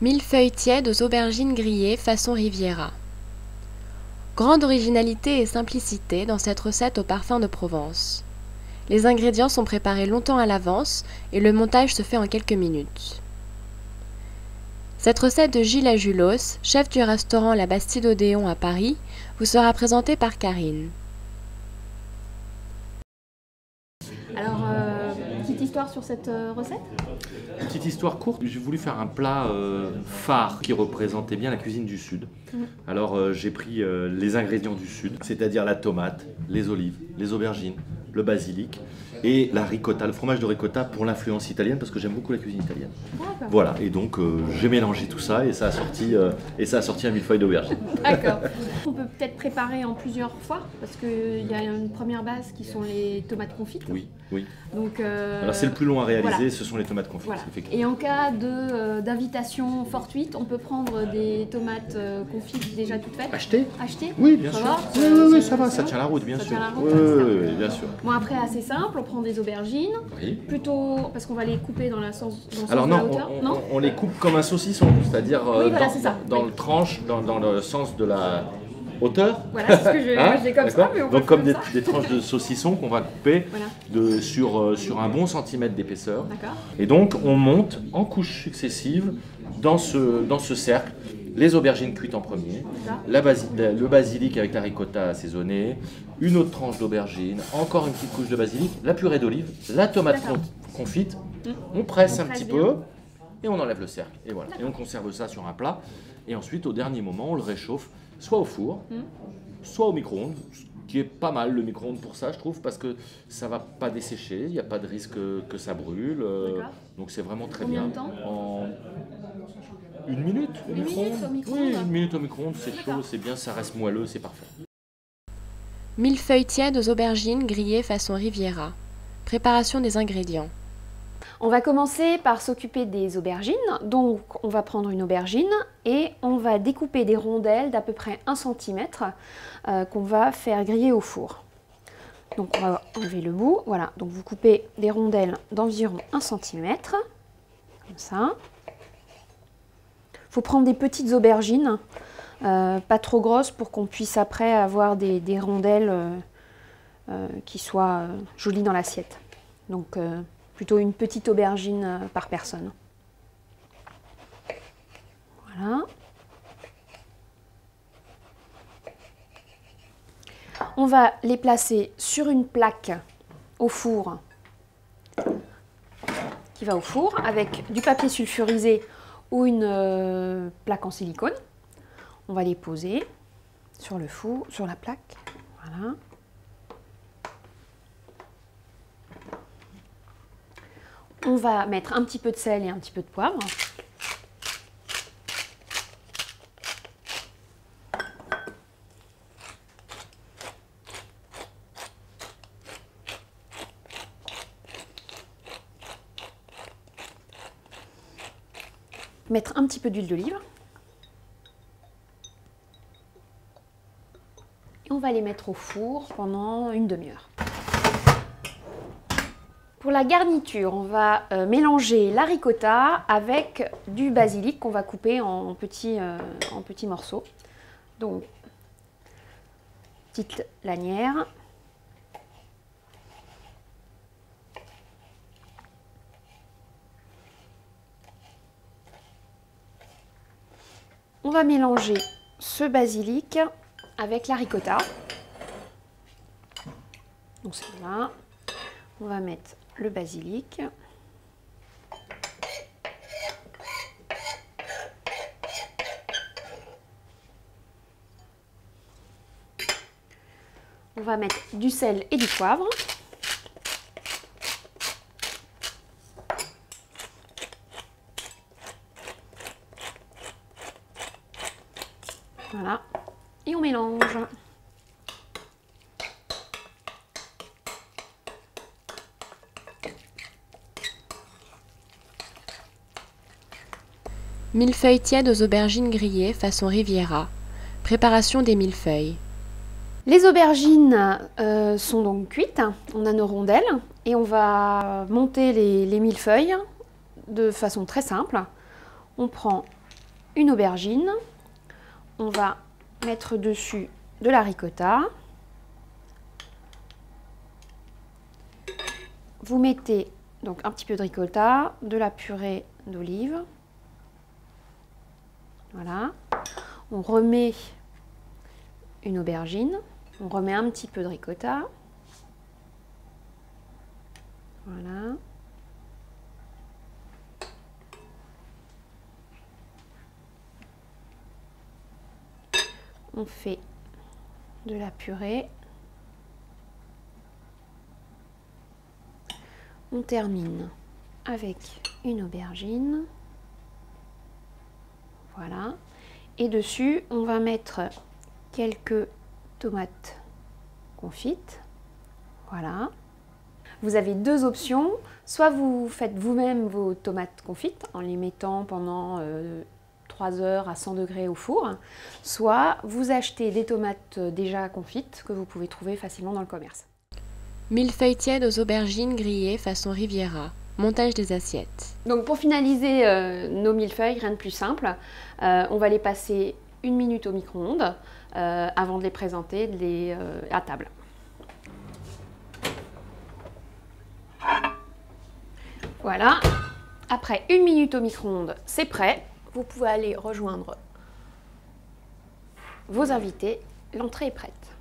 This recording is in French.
Millefeuilles tièdes aux aubergines grillées façon Riviera. Grande originalité et simplicité dans cette recette au parfum de Provence. Les ingrédients sont préparés longtemps à l'avance et le montage se fait en quelques minutes. Cette recette de Gilles Ajulos, chef du restaurant La Bastide Odéon à Paris, vous sera présentée par Karine. Alors, petite histoire sur cette recette? Petite histoire courte, j'ai voulu faire un plat phare qui représentait bien la cuisine du Sud. Alors j'ai pris les ingrédients du Sud, c'est-à-dire la tomate, les olives, les aubergines, le basilic et la ricotta, le fromage de ricotta pour l'influence italienne parce que j'aime beaucoup la cuisine italienne. Voilà, et donc j'ai mélangé tout ça et ça a sorti un millefeuille d'aubergine. D'accord. On peut peut-être préparer en plusieurs fois parce qu'il y a une première base qui sont les tomates confites. Oui, oui. Donc, alors c'est le plus long à réaliser, voilà. Ce sont les tomates confites. Voilà. Effectivement. Et en cas d'invitation fortuite, on peut prendre des tomates confites déjà toutes faites. Acheter? Acheter? Oui, bien Ça sûr. va Oui, ça va, ça tient la route, bien Ça sûr. tient la route, Oui, bien sûr. Bon, après, assez simple, on prend des aubergines. Oui. Plutôt parce qu'on va les couper dans le sens Alors de la non, hauteur. on les coupe comme un saucisson, c'est-à-dire Oui, voilà, c'est ça. dans le tranche, dans le sens de la hauteur. Voilà, c'est ce que je l'ai comme ça, mais on peut donc comme ça. des tranches de saucisson qu'on va couper Voilà. sur un bon centimètre d'épaisseur. D'accord. Et donc on monte en couches successives dans ce cercle. Les aubergines cuites en premier, le basilic avec la ricotta assaisonnée, une autre tranche d'aubergine, encore une petite couche de basilic, la purée d'olive, la tomate confite, on presse un petit peu et on enlève le cercle. Et voilà. Et on conserve ça sur un plat. Et ensuite, au dernier moment, on le réchauffe soit au four, soit au micro-ondes, qui est pas mal le micro-ondes pour ça, je trouve, parce que ça va pas dessécher, il n'y a pas de risque que ça brûle. Donc c'est vraiment très bien. Combien de temps? Une minute au micro-ondes. Oui, une minute au micro-ondes, c'est chaud, c'est bien, ça reste moelleux, c'est parfait. Millefeuilles tièdes aux aubergines grillées façon Riviera. Préparation des ingrédients. On va commencer par s'occuper des aubergines. Donc on va prendre une aubergine et on va découper des rondelles d'à peu près 1 cm qu'on va faire griller au four. Donc on va enlever le bout. Voilà, donc vous coupez des rondelles d'environ 1 cm, comme ça. Il faut prendre des petites aubergines, pas trop grosses pour qu'on puisse après avoir des rondelles qui soient jolies dans l'assiette. Donc plutôt une petite aubergine par personne. Voilà. On va les placer sur une plaque au four, qui va au four avec du papier sulfurisé ou une plaque en silicone. On va les poser sur le four, sur la plaque. Voilà. On va mettre un petit peu de sel et un petit peu de poivre. Mettre un petit peu d'huile d'olive. Et on va les mettre au four pendant une demi-heure. Pour la garniture, on va mélanger la ricotta avec du basilic qu'on va couper en petits morceaux. Donc, petite lanière. On va mélanger ce basilic avec la ricotta. Donc c'est là. On va mettre le basilic. On va mettre du sel et du poivre. Voilà. Et on mélange. Millefeuilles tièdes aux aubergines grillées façon Riviera. Préparation des millefeuilles. Les aubergines sont donc cuites, on a nos rondelles et on va monter les millefeuilles de façon très simple. On prend une aubergine. On va mettre dessus de la ricotta. Vous mettez donc un petit peu de ricotta, de la purée d'olive. Voilà. On remet une aubergine. On remet un petit peu de ricotta. Voilà. On fait de la purée. On termine avec une aubergine. Voilà. Et dessus, on va mettre quelques tomates confites. Voilà. Vous avez deux options. Soit vous faites vous-même vos tomates confites en les mettant pendant 3 heures à 100 degrés au four. Soit vous achetez des tomates déjà confites que vous pouvez trouver facilement dans le commerce. Millefeuilles tièdes aux aubergines grillées façon Riviera. Montage des assiettes. Donc pour finaliser nos millefeuilles, rien de plus simple. On va les passer 1 minute au micro-ondes avant de les présenter à table. Voilà. Après 1 minute au micro-ondes, c'est prêt. Vous pouvez aller rejoindre vos invités. L'entrée est prête.